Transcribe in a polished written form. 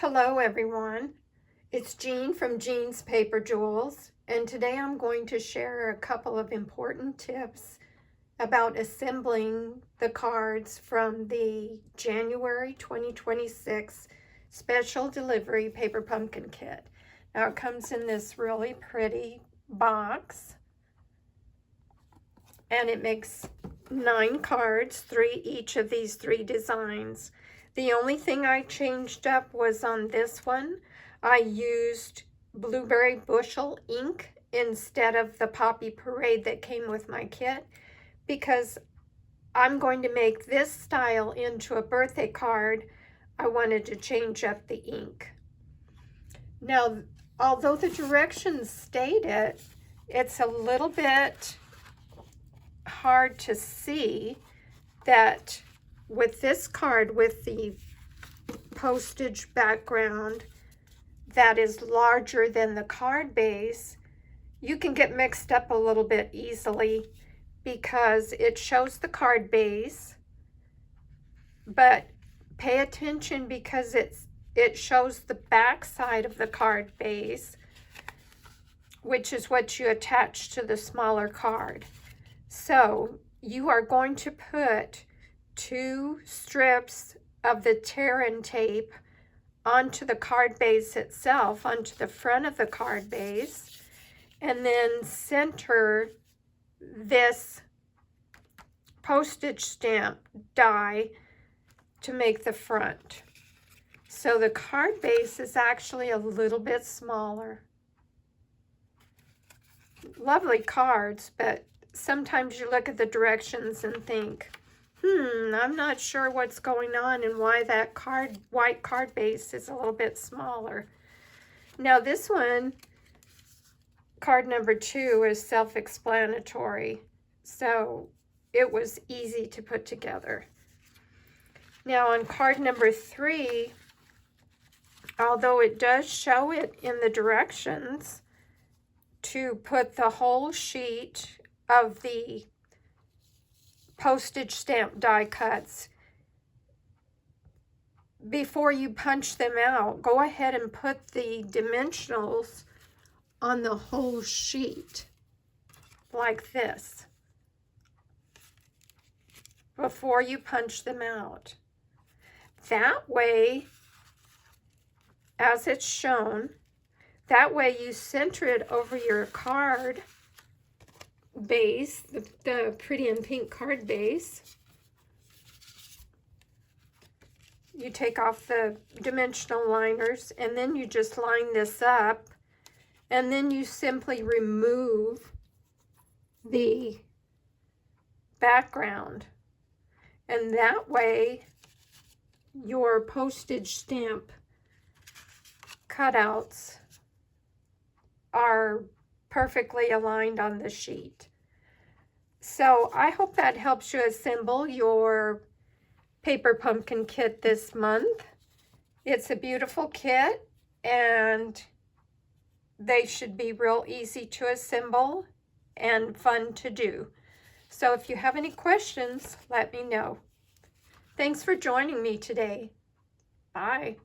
Hello everyone, it's Jean from Jean's Paper Jewels, and today I'm going to share a couple of important tips about assembling the cards from the January 2026 Special Delivery Paper Pumpkin Kit. Now it comes in this really pretty box, and it makes 9 cards, 3 each of these 3 designs. The only thing I changed up was on this one. I used Blueberry Bushel ink instead of the Poppy Parade that came with my kit, because I'm going to make this style into a birthday card. I wanted to change up the ink. Now, although the directions state it, it's a little bit hard to see that with this card with the postage background that is larger than the card base, you can get mixed up a little bit easily because it shows the card base, but pay attention because it shows the back side of the card base, which is what you attach to the smaller card. So you are going to put 2 strips of the tear-in tape onto the card base itself, onto the front of the card base, and then center this postage stamp die to make the front. So the card base is actually a little bit smaller. Lovely cards, but sometimes you look at the directions and think, I'm not sure what's going on and why that white card base is a little bit smaller. Now this one, card number 2, is self-explanatory, so it was easy to put together. Now on card number 3, although it does show it in the directions to put the whole sheet of the postage stamp die cuts, before you punch them out, go ahead and put the dimensionals on the whole sheet like this before you punch them out. That way, as it's shown, that way you center it over your card base, the pretty and pink card base. You take off the dimensional liners, and then you just line this up, and then you simply remove the background, and that way your postage stamp cutouts are perfectly aligned on the sheet. So I hope that helps you assemble your paper pumpkin kit this month. It's a beautiful kit, and they should be real easy to assemble and fun to do. So if you have any questions, let me know. Thanks for joining me today. Bye.